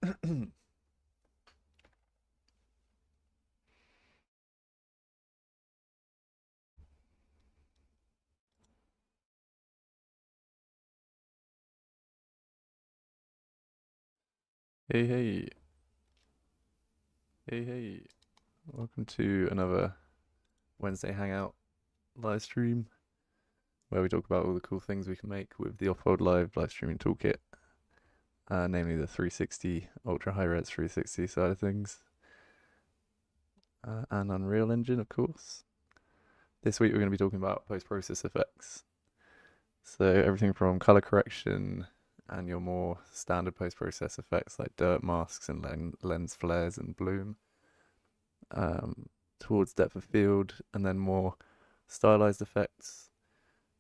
Hey, hey, hey, hey. Welcome to another Wednesday Hangout live stream where we talk about all the cool things we can make with the Offworld live streaming toolkit, namely the 360 ultra high res 360 side of things, and Unreal Engine, of course. This week we're going to be talking about post-process effects. So everything from color correction and your more standard post-process effects like dirt masks and lens flares and bloom, towards depth of field, and then more stylized effects,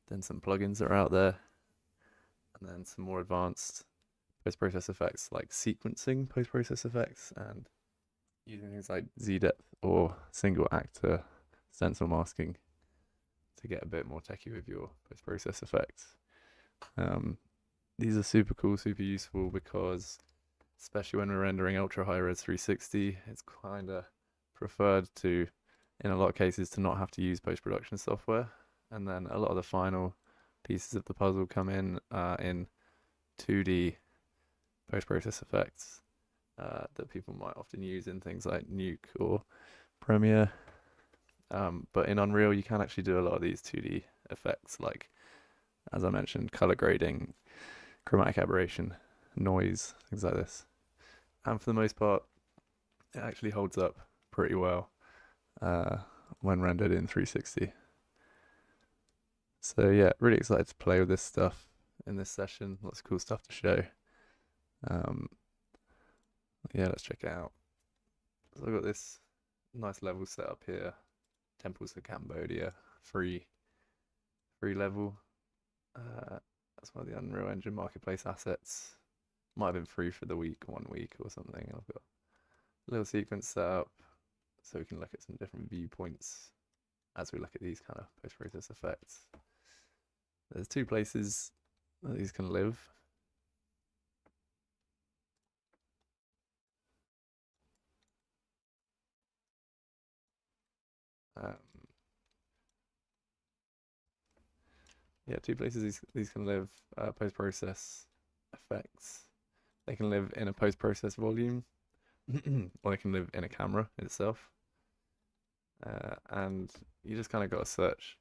then some plugins that are out there, and then some more advanced post-process effects like sequencing post-process effects and using things like Z-depth or single actor stencil masking to get a bit more techie with your post-process effects. These are super cool, super useful because especially when we're rendering ultra high res 360, it's kind of preferred to, in a lot of cases, to not have to use post-production software. And then a lot of the final pieces of the puzzle come in 2D post-process effects that people might often use in things like Nuke or Premiere. But in Unreal, you can actually do a lot of these 2D effects, like, as I mentioned, color grading, chromatic aberration, noise, things like this. And for the most part, it actually holds up pretty well when rendered in 360. So yeah, really excited to play with this stuff in this session. Lots of cool stuff to show. Yeah, let's check it out. So I've got this nice level set up here. Temples of Cambodia, free level. That's one of the Unreal Engine Marketplace assets. Might have been free for the week, 1 week or something. And I've got a little sequence set up so we can look at some different viewpoints as we look at these kind of post-process effects. There's two places that these can live. Yeah, two places these can live post-process effects. They can live in a post-process volume, or they can live in a camera itself. And you just kind of got to search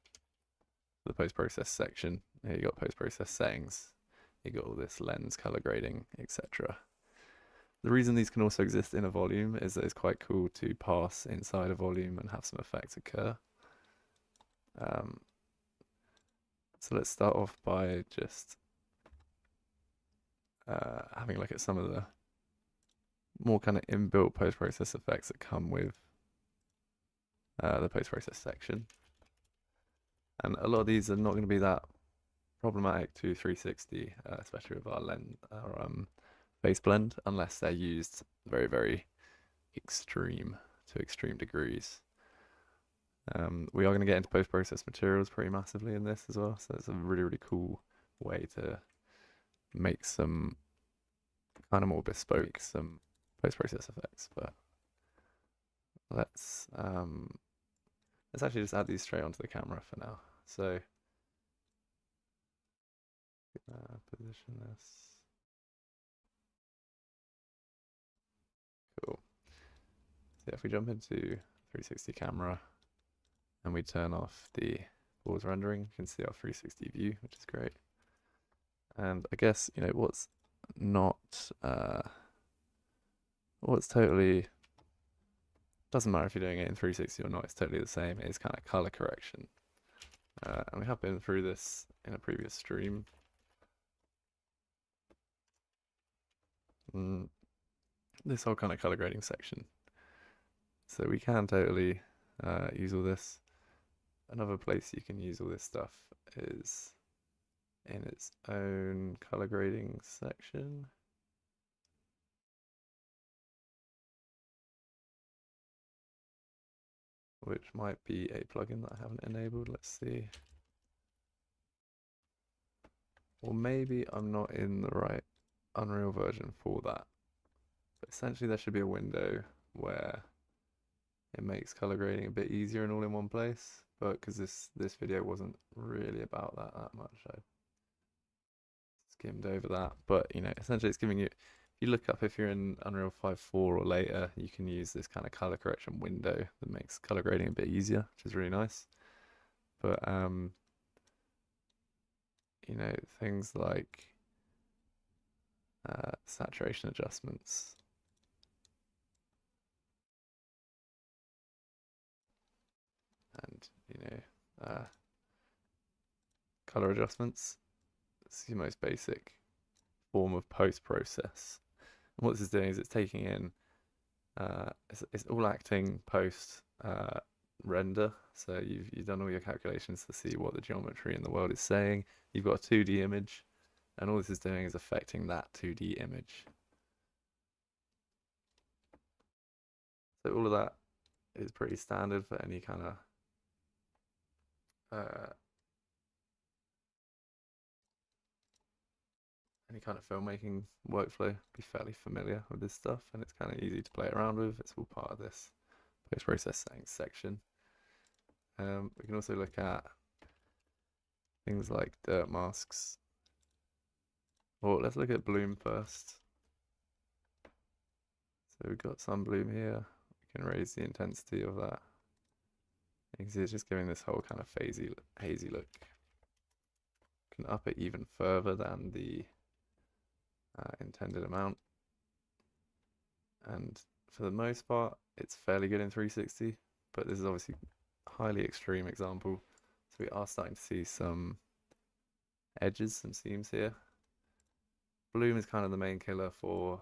the post-process section. Here you got post-process settings. You got all this lens, color grading, etc. The reason these can also exist in a volume is that it's quite cool to pass inside a volume and have some effects occur. So let's start off by just having a look at some of the more kind of inbuilt post-process effects that come with the post-process section. And a lot of these are not going to be that problematic to 360, especially with our face blend, unless they're used very, very extreme degrees. We are going to get into post-process materials pretty massively in this as well, so it's a really, really cool way to make some kind of more bespoke, some post-process effects. But let's actually just add these straight onto the camera for now. So position this. Cool. So yeah, if we jump into 360 camera and we turn off the pause rendering, you can see our 360 view, which is great. And I guess, you know, what's totally, doesn't matter if you're doing it in 360 or not, it's totally the same. It's kind of color correction. And we have been through this in a previous stream. This whole kind of color grading section. So we can totally use all this. Another place you can use all this stuff is in its own color grading section. Which might be a plugin that I haven't enabled. Let's see. Or maybe I'm not in the right Unreal version for that. But essentially there should be a window where it makes color grading a bit easier and all in one place. But because this video wasn't really about that much, I skimmed over that. But you know, essentially it's giving you, if you look up, if you're in Unreal 5.4 or later, you can use this kind of color correction window that makes color grading a bit easier, which is really nice. But you know, things like saturation adjustments, and you know, color adjustments. It's the most basic form of post-process. And what this is doing is it's taking in, it's all acting post render. So you've done all your calculations to see what the geometry in the world is saying. You've got a 2D image, and all this is doing is affecting that 2D image. So all of that is pretty standard for any kind of filmmaking workflow. Be fairly familiar with this stuff, and it's kind of easy to play around with. It's all part of this post-processing section. We can also look at things like dirt masks. Well, let's look at bloom first. So we've got some bloom here. We can raise the intensity of that. You can see it's just giving this whole kind of hazy look. Can up it even further than the intended amount. And for the most part, it's fairly good in 360, but this is obviously a highly extreme example. So we are starting to see some edges, some seams here. Bloom is kind of the main killer for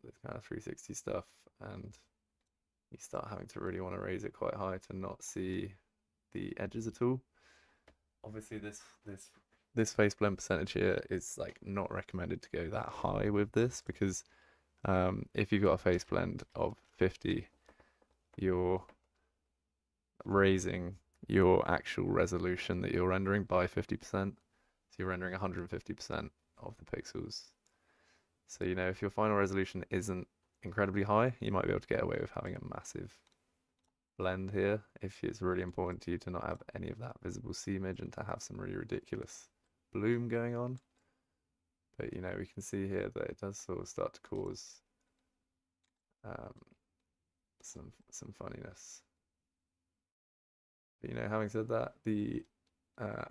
this kind of 360 stuff, and you start having to really want to raise it quite high to not see the edges at all. Obviously this face blend percentage here is like not recommended to go that high with this, because if you've got a face blend of 50, you're raising your actual resolution that you're rendering by 50%. So you're rendering 150% of the pixels. So, you know, if your final resolution isn't incredibly high, you might be able to get away with having a massive blend here if it's really important to you to not have any of that visible seamage and to have some really ridiculous bloom going on. But, you know, we can see here that it does sort of start to cause some funniness. But, you know, having said that, the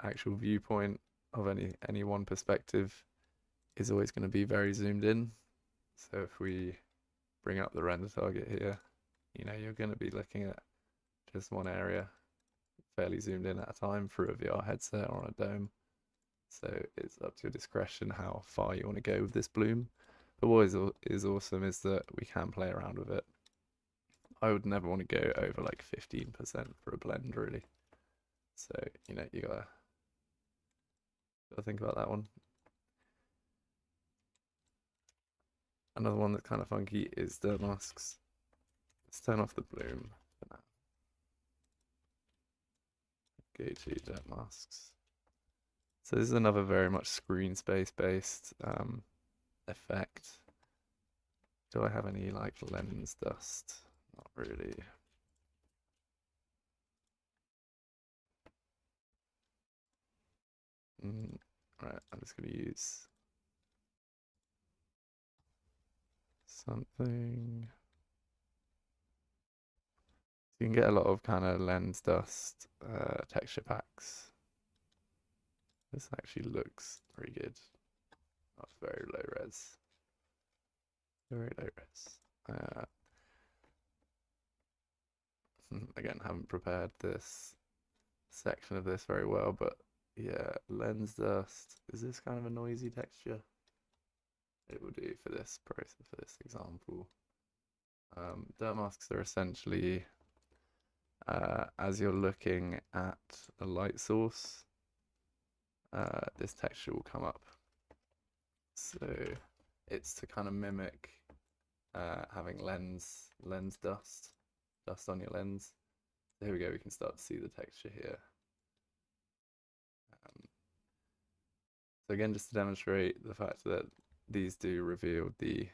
actual viewpoint of any one perspective is always going to be very zoomed in. So if we bring up the render target here, you know, you're going to be looking at just one area fairly zoomed in at a time through a VR headset or on a dome. So it's up to your discretion how far you want to go with this bloom. But what is awesome is that we can play around with it. I would never want to go over like 15% for a blend, really. So, you know, you gotta think about that one. Another one that's kind of funky is dirt masks. Let's turn off the bloom for now. Go to dirt masks. So this is another very much screen space based effect. Do I have any like lens dust? Not really. Right, I'm just going to use something. You can get a lot of kind of lens dust texture packs. This actually looks pretty good. That's very low res. Very low res. Again, haven't prepared this section of this very well, but yeah, lens dust. Is this kind of a noisy texture? It will do for this process, for this example. Dirt masks are essentially as you're looking at a light source, this texture will come up. So it's to kind of mimic having lens dust on your lens. So here we go, we can start to see the texture here. So again, just to demonstrate the fact that these do reveal the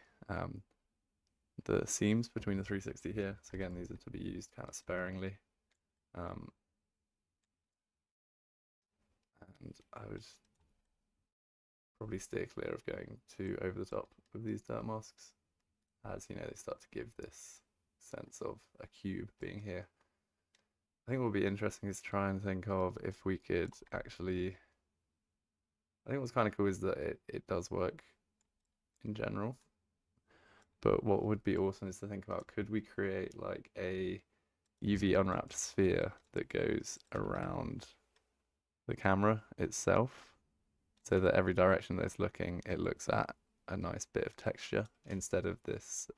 the seams between the 360 here. So again, these are to be used kind of sparingly. And I would probably steer clear of going too over the top with these dirt masks, as you know, they start to give this sense of a cube being here. I think what would be interesting is to try and think of if we could actually, I think what's kind of cool is that it does work in general, but what would be awesome is to think about, could we create like a UV unwrapped sphere that goes around the camera itself, so that every direction that it's looking, it looks at a nice bit of texture instead of this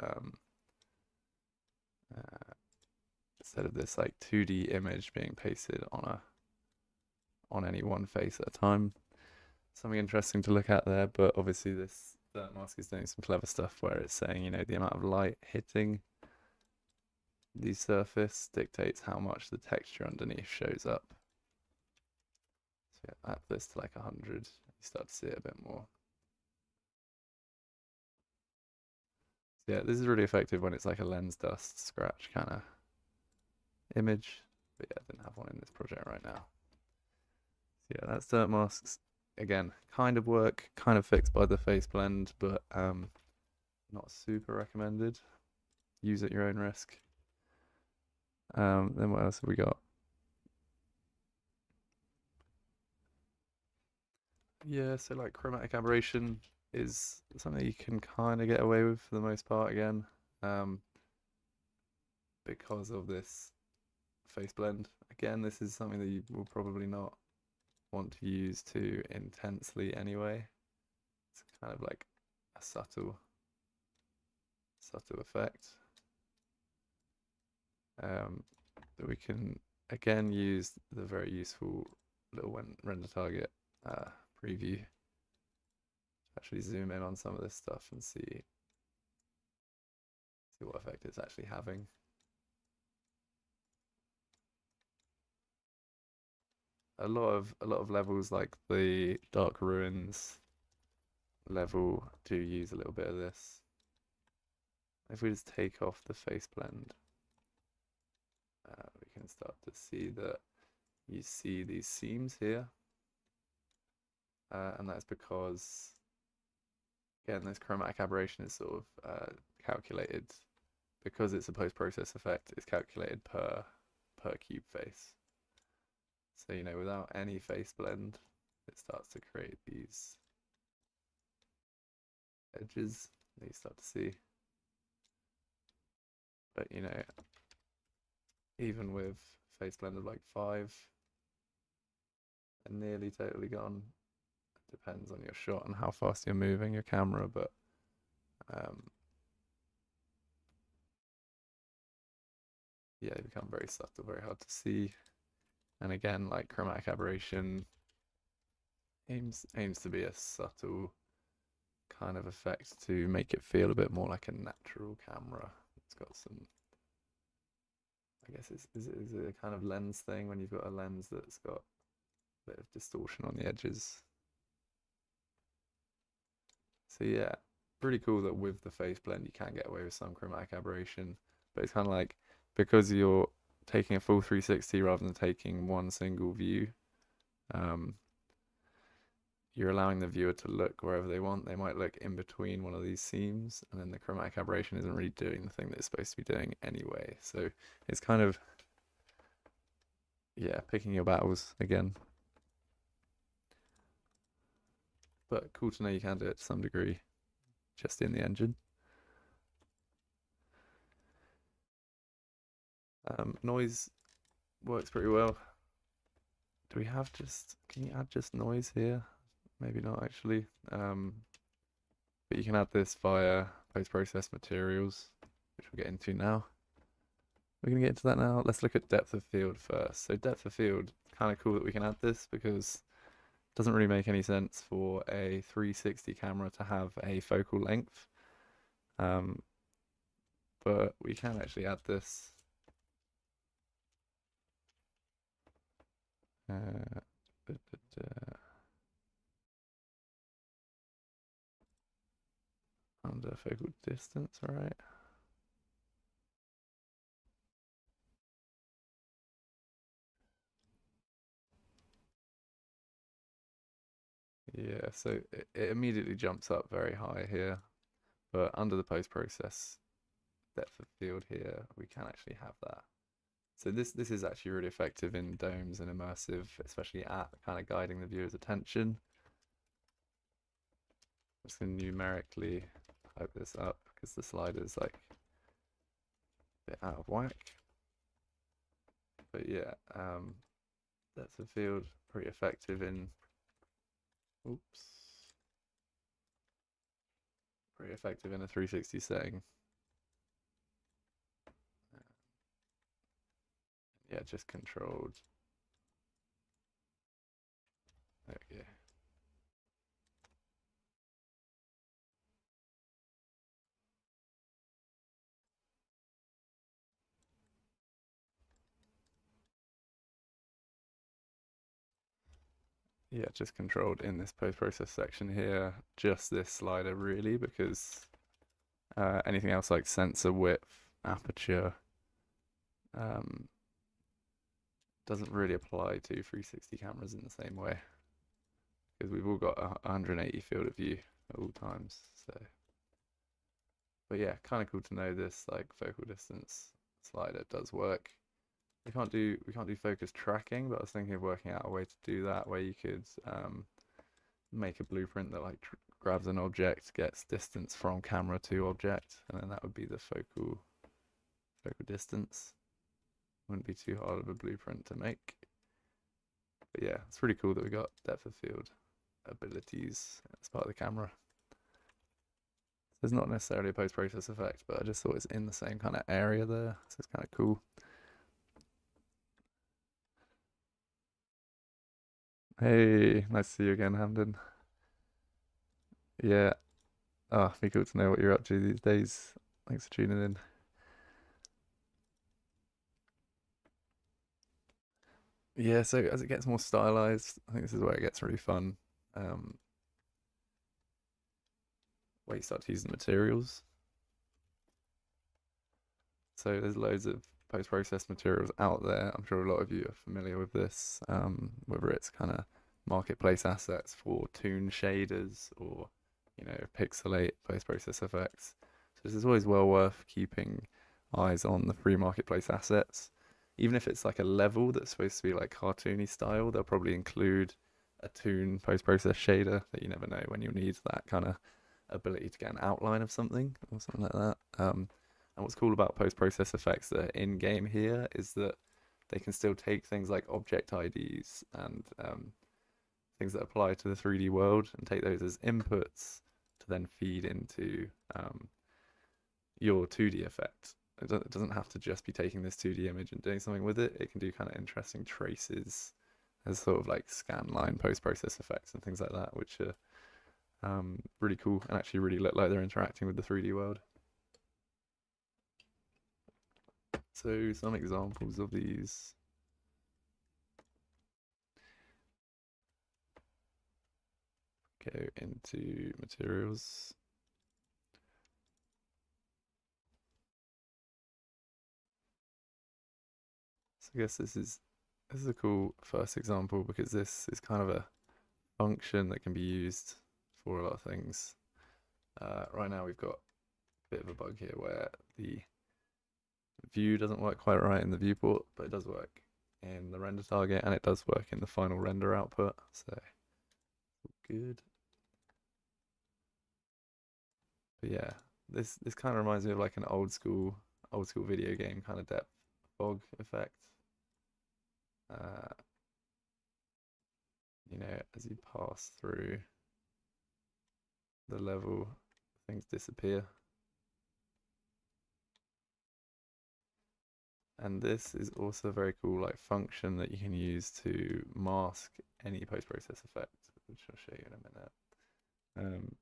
like 2D image being pasted on any one face at a time. Something interesting to look at there, but obviously this dirt mask is doing some clever stuff where it's saying, you know, the amount of light hitting the surface dictates how much the texture underneath shows up. So yeah, up this to like 100, you start to see it a bit more. So yeah, this is really effective when it's like a lens dust scratch kind of image, but yeah, I didn't have one in this project right now. So yeah, that's dirt masks. Again, kind of work, kind of fixed by the face blend, but not super recommended. Use at your own risk. Then what else have we got? Yeah, so like chromatic aberration is something you can kind of get away with for the most part again, because of this face blend. Again, this is something that you will probably not want to use too intensely anyway. It's kind of like a subtle effect. That we can again use the very useful little render target preview to actually zoom in on some of this stuff and see what effect it's actually having. A lot of levels, like the Dark Ruins level, do use a little bit of this. If we just take off the face blend, we can start to see that you see these seams here, and that's because, again, this chromatic aberration is sort of calculated, because it's a post-process effect, it's calculated per cube face. So, you know, without any face blend, it starts to create these edges that you start to see. But, you know, even with face blend of like 5, and nearly totally gone. It depends on your shot and how fast you're moving your camera, but yeah, they become very subtle, very hard to see. And again, like chromatic aberration aims to be a subtle kind of effect to make it feel a bit more like a natural camera. It's got some, I guess is it a kind of lens thing when you've got a lens that's got a bit of distortion on the edges. So yeah, pretty cool that with the face blend you can get away with some chromatic aberration, but it's kind of like, because you're taking a full 360 rather than taking one single view, you're allowing the viewer to look wherever they want. They might look in between one of these seams, and then the chromatic aberration isn't really doing the thing that it's supposed to be doing anyway. So it's kind of, yeah, picking your battles again. But cool to know you can do it to some degree just in the engine. Noise works pretty well. Do we have just, can you add just noise here? Maybe not actually. But you can add this via post-process materials, which we'll get into now. We're going to get into that now. Let's look at depth of field first. So depth of field, kind of cool that we can add this, because it doesn't really make any sense for a 360 camera to have a focal length. But we can actually add this. Under focal distance, all right. Yeah, so it immediately jumps up very high here, but under the post-process depth of field here, we can actually have that. So this is actually really effective in domes and immersive, especially at kind of guiding the viewer's attention. I'm just going to numerically type this up because the slider's like a bit out of whack. But yeah, depth of field pretty effective in. Oops. Pretty effective in a 360 setting. Yeah, just controlled. There we go. Yeah, just controlled in this post-process section here, just this slider really, because anything else like sensor width, aperture, um, doesn't really apply to 360 cameras in the same way, because we've all got a 180 field of view at all times. So, but yeah, kind of cool to know this like focal distance slider does work. We can't do focus tracking, but I was thinking of working out a way to do that where you could make a blueprint that like grabs an object, gets distance from camera to object, and then that would be the focal distance. Wouldn't be too hard of a blueprint to make. But yeah, it's pretty cool that we got depth of field abilities as part of the camera. So it's not necessarily a post-process effect, but I just thought it's in the same kind of area there, so it's kind of cool. Hey, nice to see you again, Hamden. Yeah, oh, be cool to know what you're up to these days. Thanks for tuning in. Yeah, so as it gets more stylized, I think this is where it gets really fun. Um, where you start to use the materials. So there's loads of post-processed materials out there. I'm sure a lot of you are familiar with this, whether it's kind of marketplace assets for toon shaders or, pixelate post-process effects. So this is always well worth keeping eyes on the free marketplace assets. Even if it's like a level that's supposed to be like cartoony style, they'll probably include a toon post-process shader that you never know when you'll need that kind of ability to get an outline of something or something like that. And what's cool about post-process effects that are in-game here is that they can still take things like object IDs and things that apply to the 3D world and take those as inputs to then feed into your 2D effect. It doesn't have to just be taking this 2D image and doing something with it. It can do kind of interesting traces as sort of like scan line post-process effects and things like that, which are really cool and actually really look like they're interacting with the 3D world. So some examples of these. Go into materials. So I guess this is a cool first example because this is kind of a function that can be used for a lot of things. Right now we've got a bit of a bug here where the view doesn't work quite right in the viewport, but it does work in the render target and it does work in the final render output. So good. But yeah, this kind of reminds me of like an old school video game kind of depth fog effect. Uh, as you pass through the level, things disappear. And this is also a very cool like function that you can use to mask any post-process effect, which I'll show you in a minute.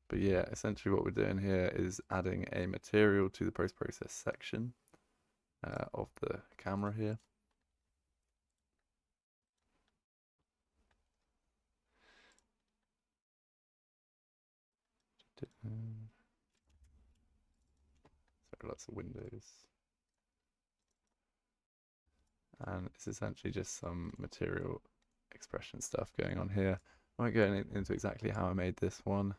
But yeah, essentially what we're doing here is adding a material to the post-process section of the camera here. So lots of windows. And it's essentially just some material expression stuff going on here. I won't go into exactly how I made this one,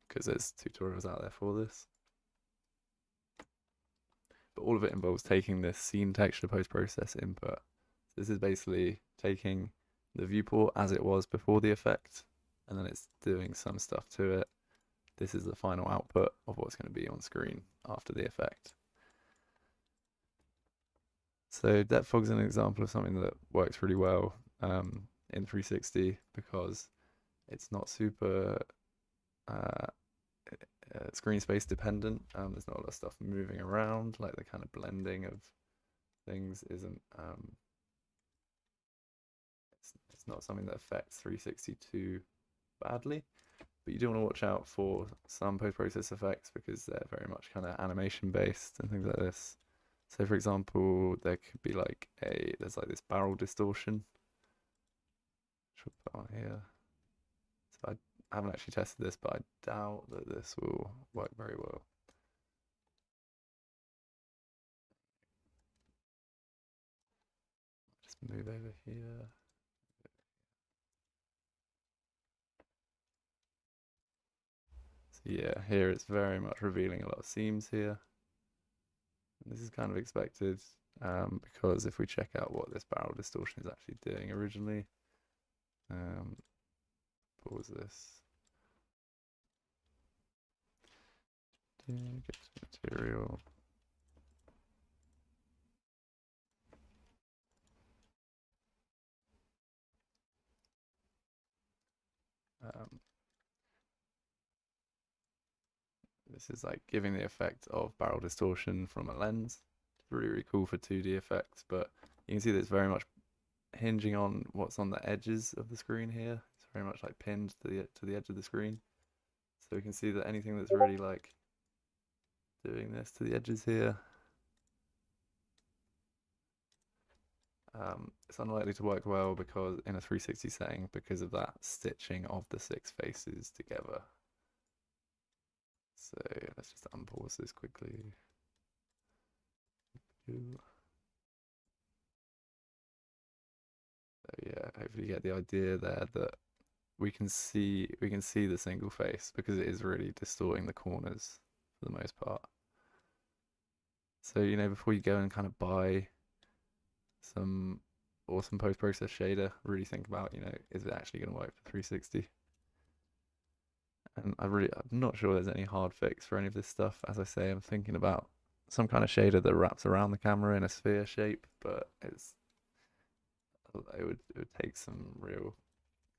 because there's tutorials out there for this. But all of it involves taking this scene texture post-process input. This is basically taking the viewport as it was before the effect, and then it's doing some stuff to it. This is the final output of what's going to be on screen after the effect. So depth fog is an example of something that works really well in 360 because it's not super screen space dependent. There's not a lot of stuff moving around, like the kind of blending of things isn't it's not something that affects 360 too badly. But you do want to watch out for some post-process effects because they're very much kind of animation based and things like this. So for example, there could be like there's like this barrel distortion. Should put on here. So I haven't actually tested this, but I doubt that this will work very well. Just move over here. So yeah, here it's very much revealing a lot of seams here. And this is kind of expected because if we check out what this barrel distortion is actually doing originally, pause this. Get to material. This is like giving the effect of barrel distortion from a lens. It's really, really cool for 2D effects, but you can see that it's very much hinging on what's on the edges of the screen here. It's very much like pinned to the edge of the screen. So we can see that anything that's really like doing this to the edges here, it's unlikely to work well because in a 360 setting because of that stitching of the 6 faces together. So let's just unpause this quickly. So yeah, hopefully you get the idea there that we can see the single face because it is really distorting the corners for the most part. So you know, before you go and kind of buy some awesome post-process shader, really think about, you know, is it actually going to work for 360? And I'm not sure there's any hard fix for any of this stuff. As I say, I'm thinking about some kind of shader that wraps around the camera in a sphere shape, but it would take some real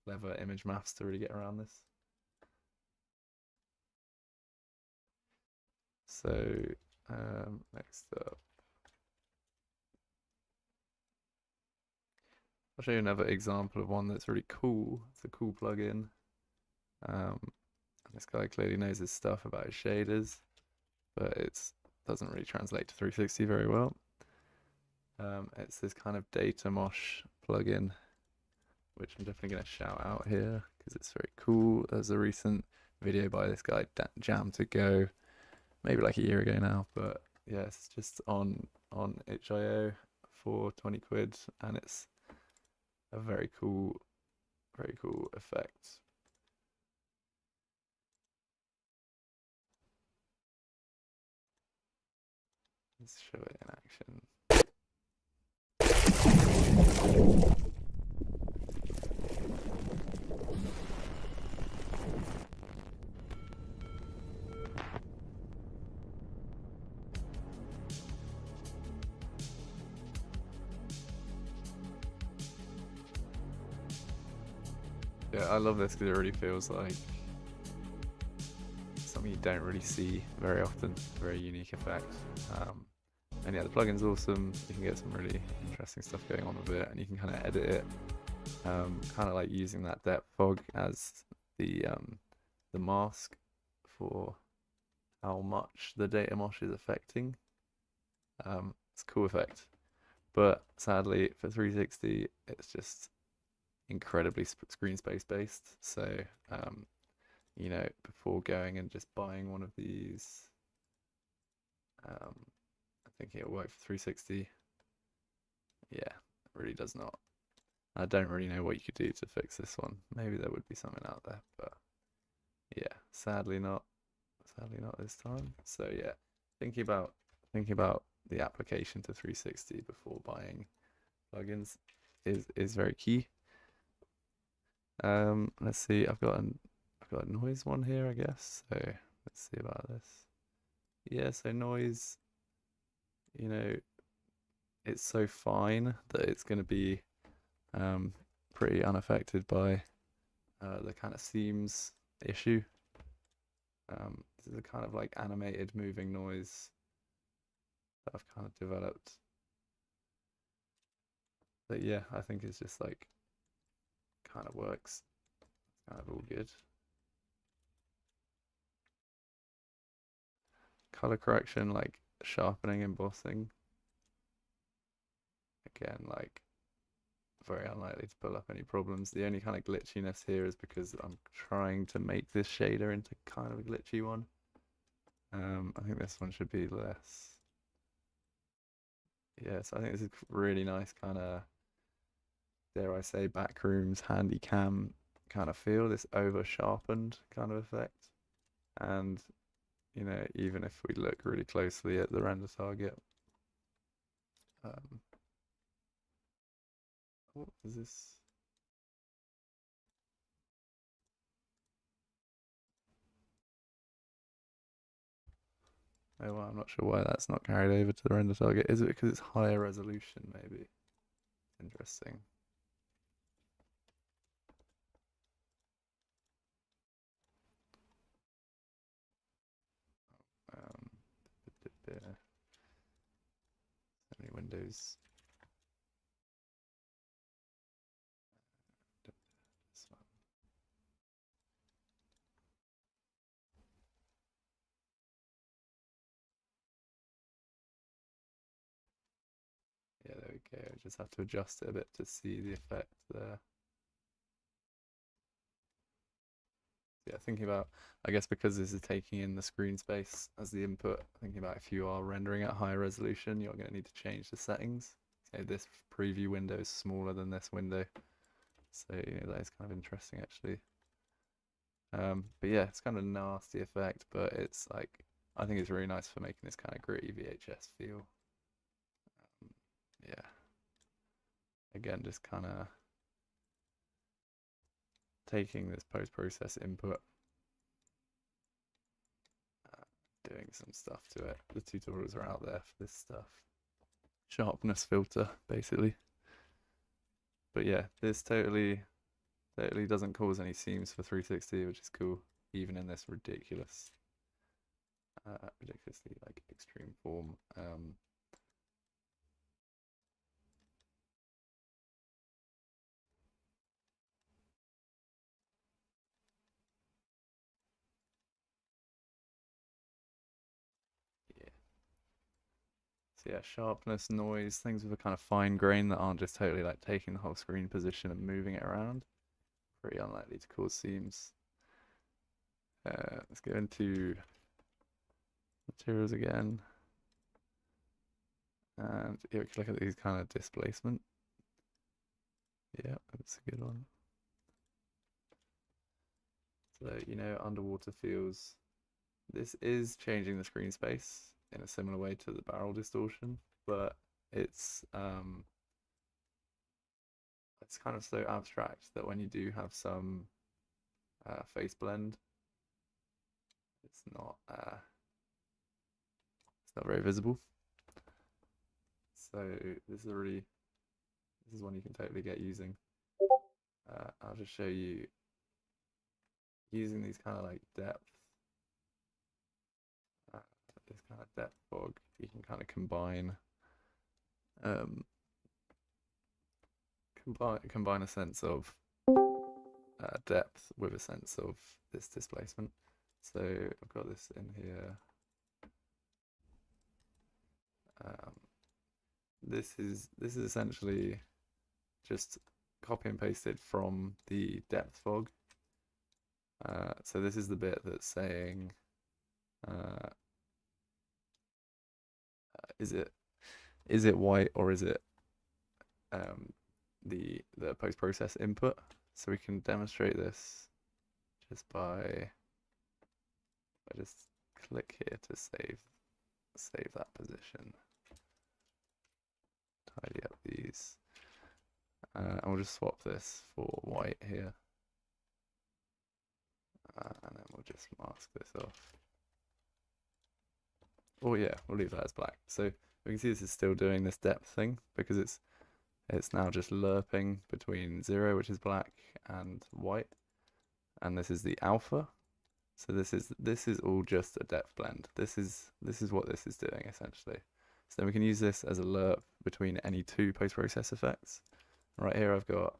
clever image maths to really get around this. So next up, I'll show you another example of one that's really cool. It's a cool plugin. This guy clearly knows his stuff about his shaders, but it doesn't really translate to 360 very well. It's this kind of data mosh plugin, which I'm definitely going to shout out here because it's very cool. There's a recent video by this guy, Jam to Go, maybe like a year ago now, but yeah, it's just on itch.io for 20 quid, and it's a very cool effect. Let's show it in action. Yeah, I love this because it really feels like something you don't really see very often. Very unique effect. And yeah, the plugin's awesome. You can get some really interesting stuff going on with it, and you can kind of edit it, kind of like using that depth fog as the mask for how much the data mosh is affecting. It's a cool effect, but sadly for 360, it's just incredibly screen space based. So you know, before going and just buying one of these and thinking it'll work for 360. Yeah, it really does not. I don't really know what you could do to fix this one. Maybe there would be something out there, but yeah, sadly not. Sadly not this time. So yeah, thinking about the application to 360 before buying plugins is very key. Let's see. I've got a noise one here, I guess. So let's see about this. Yeah, so noise, you know, it's so fine that it's going to be pretty unaffected by the kind of seams issue. This is a kind of like animated moving noise that I've kind of developed. But yeah, I think it's just like kind of works. It's kind of all good. Color correction, like sharpening, embossing. Again, like very unlikely to pull up any problems. The only kind of glitchiness here is because I'm trying to make this shader into kind of a glitchy one. I think this one should be less. Yeah, so I think this is really nice kind of, dare I say, backrooms, handy cam kind of feel, this over sharpened kind of effect. And, you know, even if we look really closely at the render target, what is this? Oh, well, I'm not sure why that's not carried over to the render target. Is it because it's higher resolution, maybe? Interesting. Um, so many windows. This one. Yeah, there we go. Just have to adjust it a bit to see the effect there. Yeah, thinking about, I guess because this is taking in the screen space as the input, thinking about if you are rendering at higher resolution, you're going to need to change the settings. So this preview window is smaller than this window. So you know, that is kind of interesting actually. But yeah, it's kind of a nasty effect, but it's like, I think it's really nice for making this kind of gritty VHS feel. Yeah. Again, just kind of taking this post-process input, doing some stuff to it. The tutorials are out there for this stuff. Sharpness filter, basically. But yeah, this totally doesn't cause any seams for 360, which is cool, even in this ridiculously like extreme form. Yeah. So yeah, sharpness, noise, things with a kind of fine grain that aren't just totally like taking the whole screen position and moving it around. Pretty unlikely to cause seams. Let's go into materials again. And yeah, we can look at these kind of displacement. Yeah, that's a good one. So, you know, underwater feels, this is changing the screen space in a similar way to the barrel distortion, but it's kind of so abstract that when you do have some face blend, it's not very visible. So this is one you can totally get using. I'll just show you using these kind of like depth, this kind of depth fog. You can kind of combine a sense of depth with a sense of this displacement. So I've got this in here. This is essentially just copy and pasted from the depth fog. So this is the bit that's saying is it white or is it the post-process input? So we can demonstrate this just by I just click here to save that position. Tidy up these. And we'll just swap this for white here. And then we'll just mask this off. Oh yeah, we'll leave that as black. So we can see this is still doing this depth thing because it's now just lerping between 0, which is black, and white. And this is the alpha. So this is all just a depth blend. This is what this is doing essentially. So then we can use this as a lerp between any two post-process effects. Right here I've got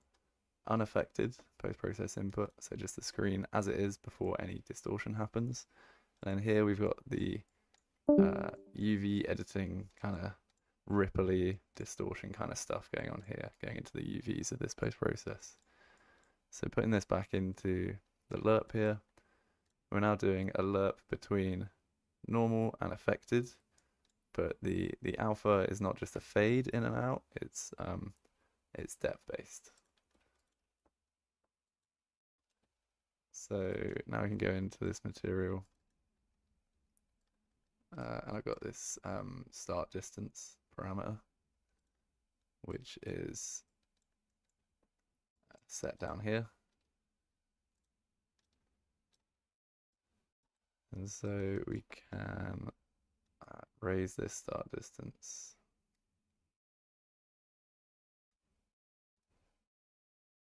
unaffected post-process input, so just the screen as it is before any distortion happens. And then here we've got the UV editing kind of ripply distortion kind of stuff going on here, going into the UVs of this post-process. So putting this back into the lerp here, we're now doing a lerp between normal and affected, but the alpha is not just a fade in and out, it's depth based. So now we can go into this material, and I've got this start distance parameter, which is set down here. And so we can raise this start distance.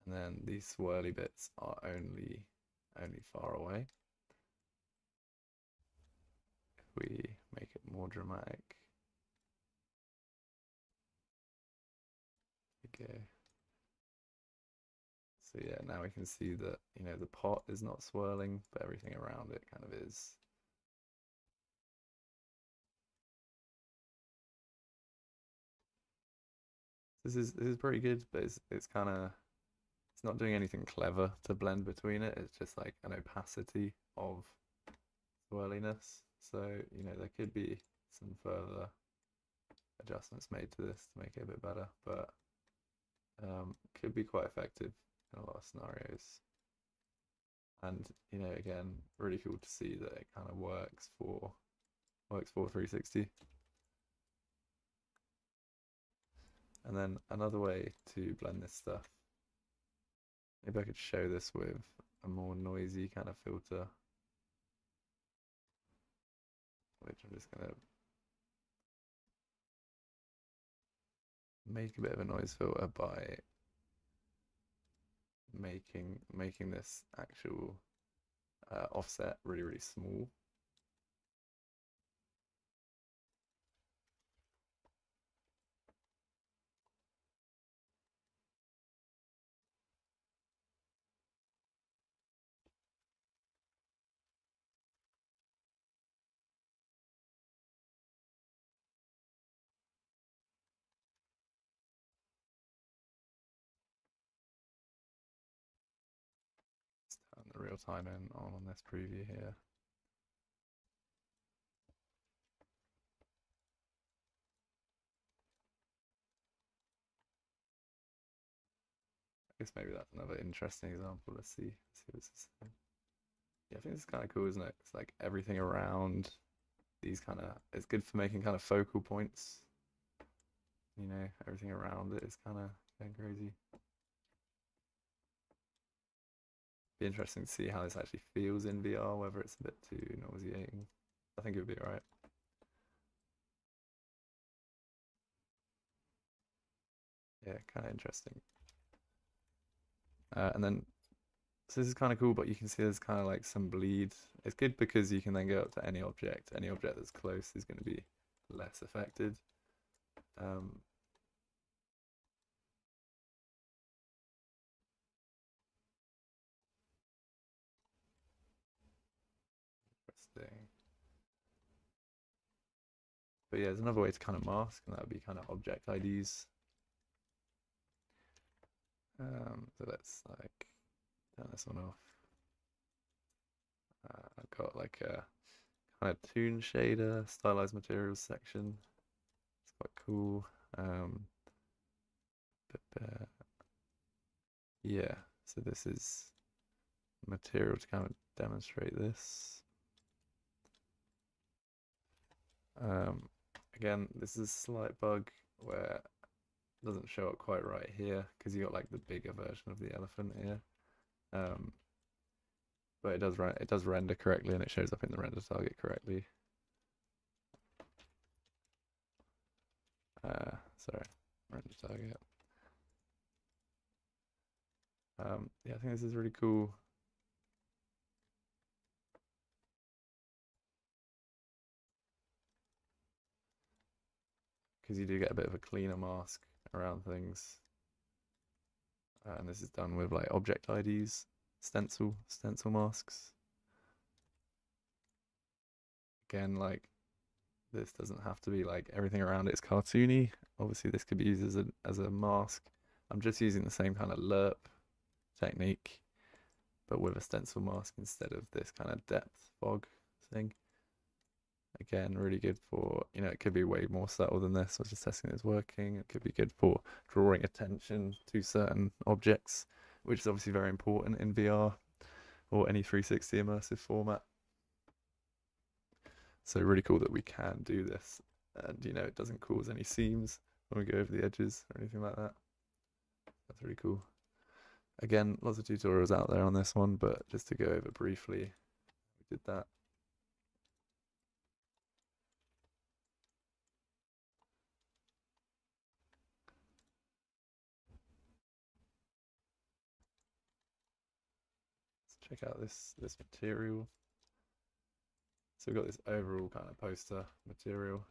And then these swirly bits are only far away. If we make it more dramatic, okay. So yeah, now we can see that, you know, the pot is not swirling, but everything around it kind of is. This is pretty good, but it's kind of, it's not doing anything clever to blend between it. It's just like an opacity of swirliness. So, you know, there could be some further adjustments made to this to make it a bit better, but could be quite effective in a lot of scenarios. And, you know, again, really cool to see that it kind of works for 360. And then another way to blend this stuff, maybe I could show this with a more noisy kind of filter, which I'm just going to make a bit of a noise filter by making this actual offset really small. Turn the real time in on this preview here. I guess maybe that's another interesting example. Let's see what's this thing. Yeah, I think this is kind of cool, isn't it? It's like everything around these kind of, it's good for making kind of focal points. You know, everything around it is kind of going crazy. Be interesting to see how this actually feels in VR, whether it's a bit too nauseating. I think it would be alright. Yeah, kind of interesting. And then, so this is kind of cool, but you can see there's kind of like some bleed. It's good because you can then go up to any object. Any object that's close is going to be less affected. Interesting. But yeah, there's another way to kind of mask, and that would be kind of object IDs. So let's like turn this one off. I've got like a kind of toon shader, stylized materials section. quite cool. Yeah, so this is material to kind of demonstrate this. Again, this is a slight bug where it doesn't show up quite right here because you got like the bigger version of the elephant here. But it does render correctly and it shows up in the render target correctly. Sorry, render target. Yeah, I think this is really cool. Because you do get a bit of a cleaner mask around things. And this is done with like object IDs, stencil masks. Again, like this doesn't have to be like everything around it is cartoony. Obviously, this could be used as a mask. I'm just using the same kind of lerp technique, but with a stencil mask instead of this kind of depth fog thing. Again, really good for, it could be way more subtle than this. I was just testing it's working. It could be good for drawing attention to certain objects, which is obviously very important in VR or any 360 immersive format. So really cool that we can do this, and it doesn't cause any seams when we go over the edges or anything like that. That's really cool. Again, lots of tutorials out there on this one, but just to go over briefly, we did that. Let's check out this material. So we've got this overall kind of poster material.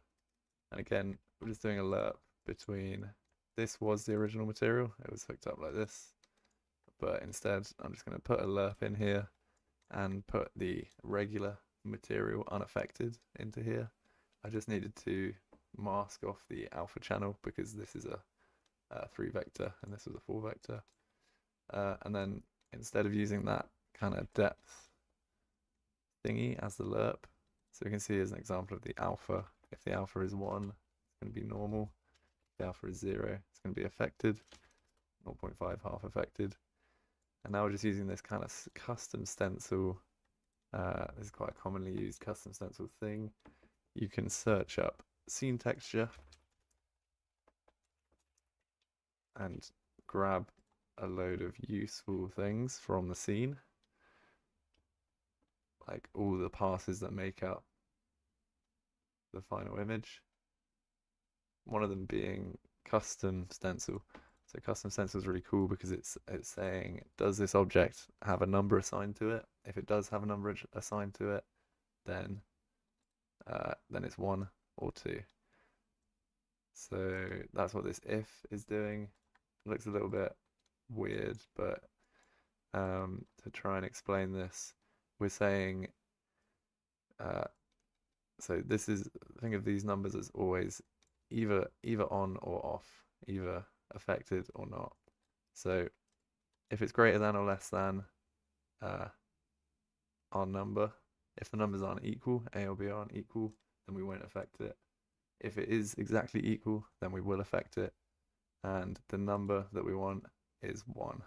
And again, we're just doing a lerp between, this was the original material. It was hooked up like this. But instead, I'm just going to put a lerp in here and put the regular material unaffected into here. I just needed to mask off the alpha channel because this is a 3 vector and this was a 4 vector. And then instead of using that kind of depth thingy as the lerp, so we can see as an example of the alpha, if the alpha is 1, it's going to be normal. If the alpha is 0, it's going to be affected. 0.5 half affected. And now we're just using this kind of custom stencil. This is quite a commonly used custom stencil thing. You can search up scene texture and grab a load of useful things from the scene, like all the passes that make up the final image. One of them being custom stencil. So custom stencil is really cool because it's saying, does this object have a number assigned to it? If it does have a number assigned to it, then it's 1 or 2. So that's what this if is doing. It looks a little bit weird, but to try and explain this, we're saying, so this is, think of these numbers as always either on or off, either affected or not. So if it's greater than or less than our number, if the numbers aren't equal, A or B aren't equal, then we won't affect it. If it is exactly equal, then we will affect it. And the number that we want is 1.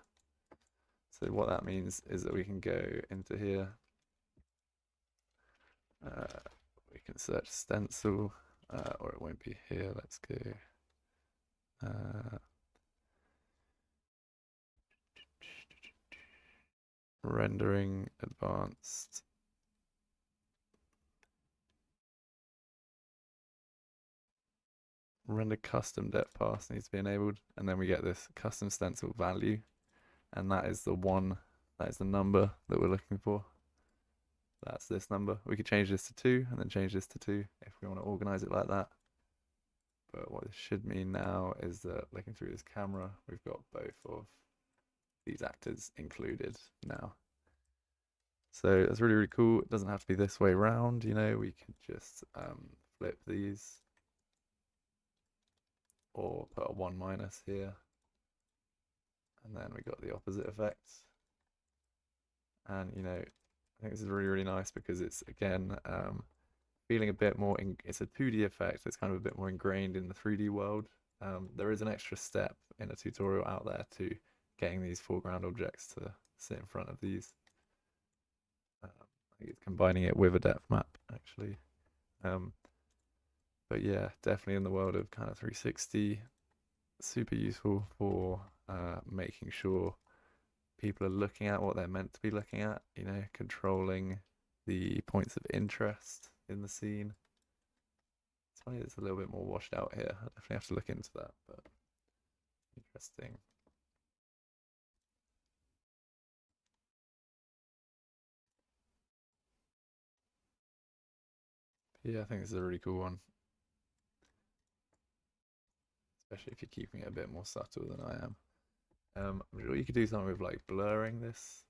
So what that means is that we can go into here. We can search stencil, or it won't be here. Let's go. Rendering advanced. Render custom depth pass needs to be enabled, and then we get this custom stencil value, and that is the one, that is the number that we're looking for. That's this number. We could change this to 2 and then change this to 2 if we want to organize it like that. But what this should mean now is that looking through this camera, we've got both of these actors included now. So that's really, really cool. It doesn't have to be this way around, we could just flip these or put a 1 minus here. And then we got the opposite effect. And, I think this is really, really nice because it's, again, feeling a bit more it's a 2D effect. It's kind of a bit more ingrained in the 3D world. There is an extra step in a tutorial out there to getting these foreground objects to sit in front of these. I think it's combining it with a depth map actually. But yeah, definitely in the world of kind of 360, super useful for making sure people are looking at what they're meant to be looking at, you know, controlling the points of interest in the scene. It's funny it's a little bit more washed out here. I definitely have to look into that, but interesting. Yeah, I think this is a really cool one, especially if you're keeping it a bit more subtle than I am. I'm sure you could do something with like blurring this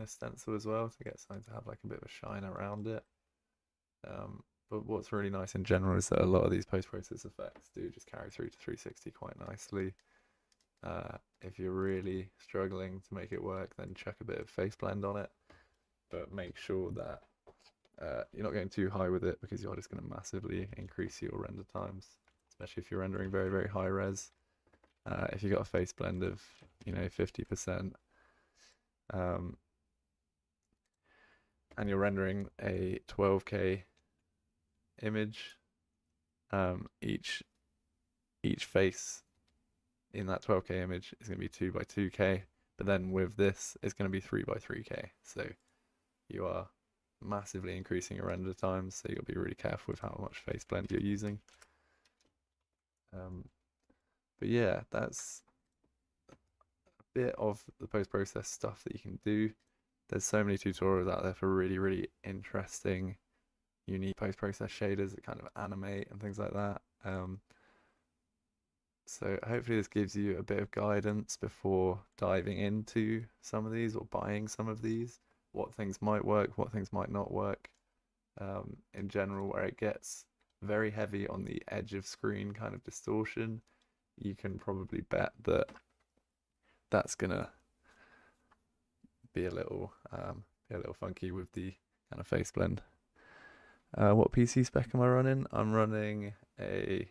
stencil as well to get something to have like a bit of a shine around it. But what's really nice in general is that a lot of these post-process effects do just carry through to 360 quite nicely. If you're really struggling to make it work, then chuck a bit of face blend on it, but make sure that you're not going too high with it because you're just going to massively increase your render times, especially if you're rendering very, very high res. If you've got a face blend of, you know, 50%, and you're rendering a 12K image, each face in that 12K image is going to be 2 by 2K, but then with this, it's going to be 3 by 3K. So you are massively increasing your render times, so you'll be really careful with how much face blend you're using. But yeah, that's a bit of the post-process stuff that you can do. There's so many tutorials out there for really, really interesting, unique post-process shaders that kind of animate and things like that. So hopefully this gives you a bit of guidance before diving into some of these or buying some of these, what things might work, what things might not work. In general, where it gets very heavy on the edge of screen kind of distortion, you can probably bet that that's gonna be a little funky with the kind of face blend. What PC spec am I running? I'm running a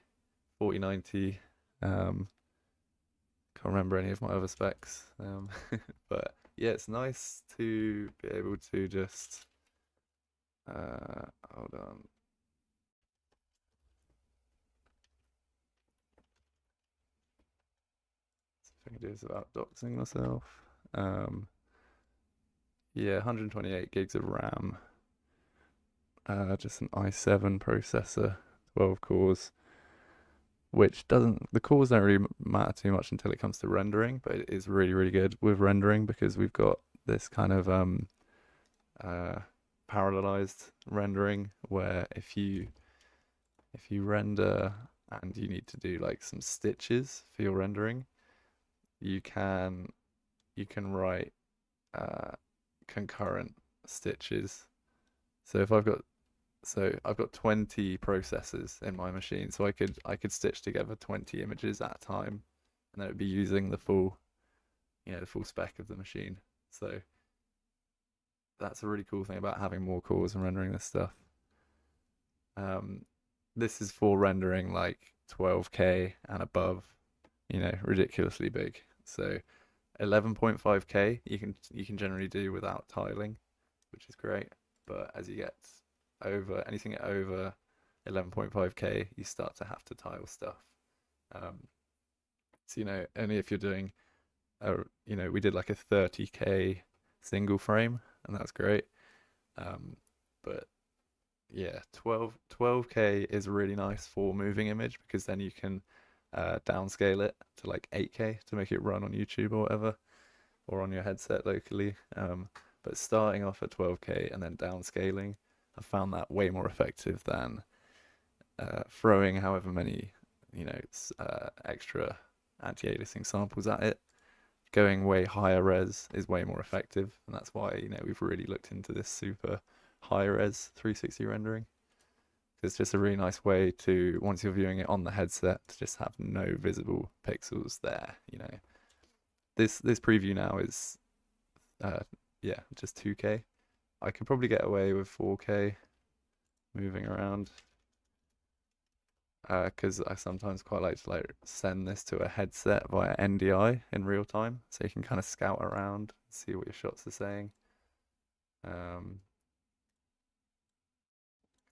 4090. Can't remember any of my other specs. But yeah, it's nice to be able to just hold on. See if I can do this without doxing myself. Yeah, 128 gigs of RAM. Just an i7 processor, 12 cores, which the cores don't really matter too much until it comes to rendering, but it is really, really good with rendering because we've got this kind of parallelized rendering where if you render and you need to do like some stitches for your rendering, you can write concurrent stitches. So if I've got 20 processors in my machine, so I could stitch together 20 images at a time, and then it'd be using the full, the full spec of the machine. So that's a really cool thing about having more cores and rendering this stuff. This is for rendering like 12K and above, ridiculously big. So 11.5K you can generally do without tiling, which is great. But as you get over anything over 11.5K, you start to have to tile stuff. So only if you're doing, we did like a 30K single frame, and that's great. But yeah, 12K is really nice for moving image because then you can downscale it to like 8K to make it run on YouTube or whatever, or on your headset locally. But starting off at 12K and then downscaling, I found that way more effective than throwing however many, extra anti-aliasing samples at it. Going way higher res is way more effective, and that's why we've really looked into this super high res 360 rendering. It's just a really nice way to, once you're viewing it on the headset, to just have no visible pixels there. This preview now is just 2K. I could probably get away with 4K, moving around. Because I sometimes quite like to like send this to a headset via NDI in real time, so you can kind of scout around, see what your shots are saying.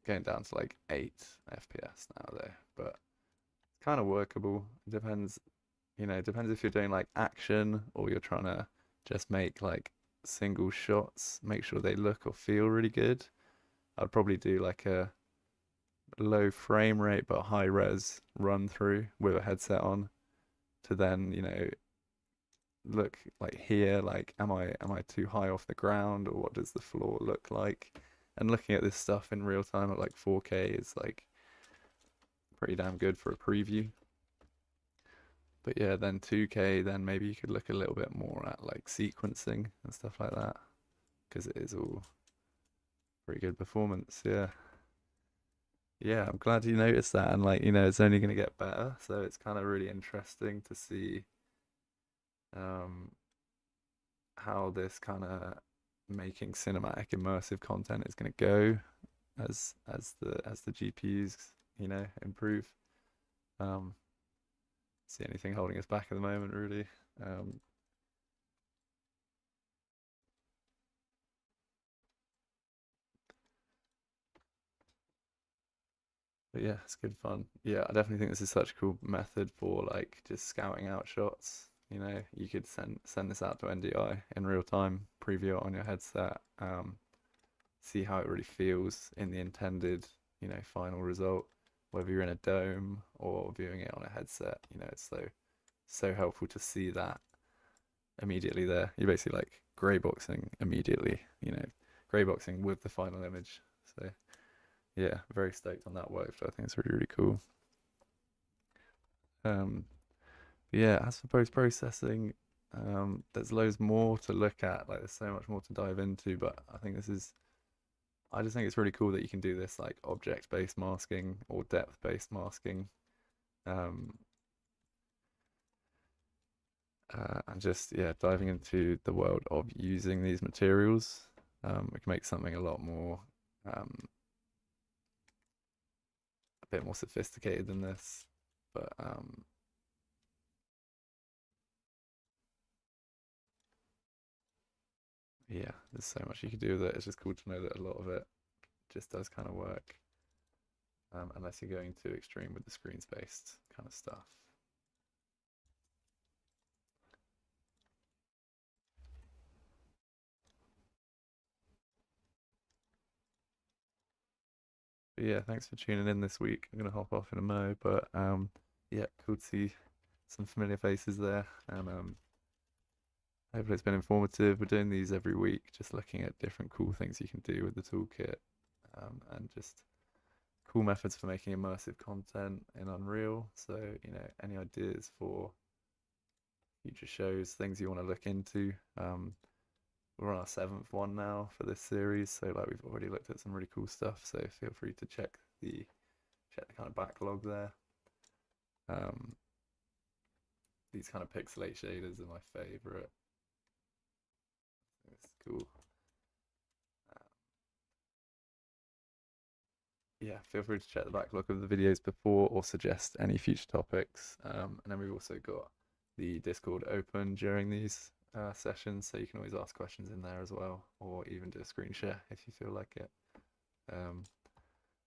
Getting down to like 8 FPS now though, but it's kind of workable. It depends, it depends if you're doing like action or you're trying to just make like single shots, make sure they look or feel really good. I'd probably do like a low frame rate but high res run through with a headset on to then, look like here, like am I too high off the ground, or what does the floor look like? And looking at this stuff in real time at like 4K is like pretty damn good for a preview. But yeah, then 2K, then maybe you could look a little bit more at like sequencing and stuff like that, because it is all pretty good performance. Yeah, I'm glad you noticed that, and like it's only going to get better, so it's kind of really interesting to see um how this kind of making cinematic immersive content is going to go as the GPUs improve. um See anything holding us back at the moment, really. um but yeah, it's good fun. Yeah, I definitely think this is such a cool method for like just scouting out shots. You could send this out to NDI in real time, preview it on your headset, see how it really feels in the intended, final result. Whether you're in a dome or viewing it on a headset, it's so helpful to see that immediately there. You're basically like grey boxing immediately, grey boxing with the final image. So yeah, very stoked on that workflow. I think it's really, really cool. Um, yeah, as for post processing, there's loads more to look at. Like, there's so much more to dive into. But I just think it's really cool that you can do this like object-based masking or depth-based masking, um, and just diving into the world of using these materials. We can make something a lot more, a bit more sophisticated than this, but yeah, there's so much you can do with it. It's just cool to know that a lot of it just does kind of work, unless you're going too extreme with the screen spaced kind of stuff. But yeah, thanks for tuning in this week. I'm gonna hop off in a mo, but yeah, cool to see some familiar faces there, and hopefully it's been informative. We're doing these every week, just looking at different cool things you can do with the toolkit, and just cool methods for making immersive content in Unreal. So, any ideas for future shows, things you want to look into? We're on our 7th one now for this series, so like we've already looked at some really cool stuff. So feel free to check the kind of backlog there. These kind of pixelate shaders are my favorite. It's cool. Yeah, feel free to check the backlog of the videos before or suggest any future topics. And then we've also got the Discord open during these sessions, so you can always ask questions in there as well, or even do a screen share if you feel like it.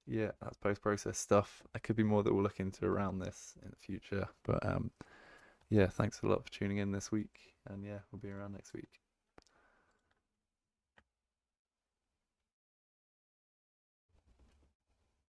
Yeah, that's post-process stuff. There could be more that we'll look into around this in the future, but yeah, thanks a lot for tuning in this week, and yeah, we'll be around next week.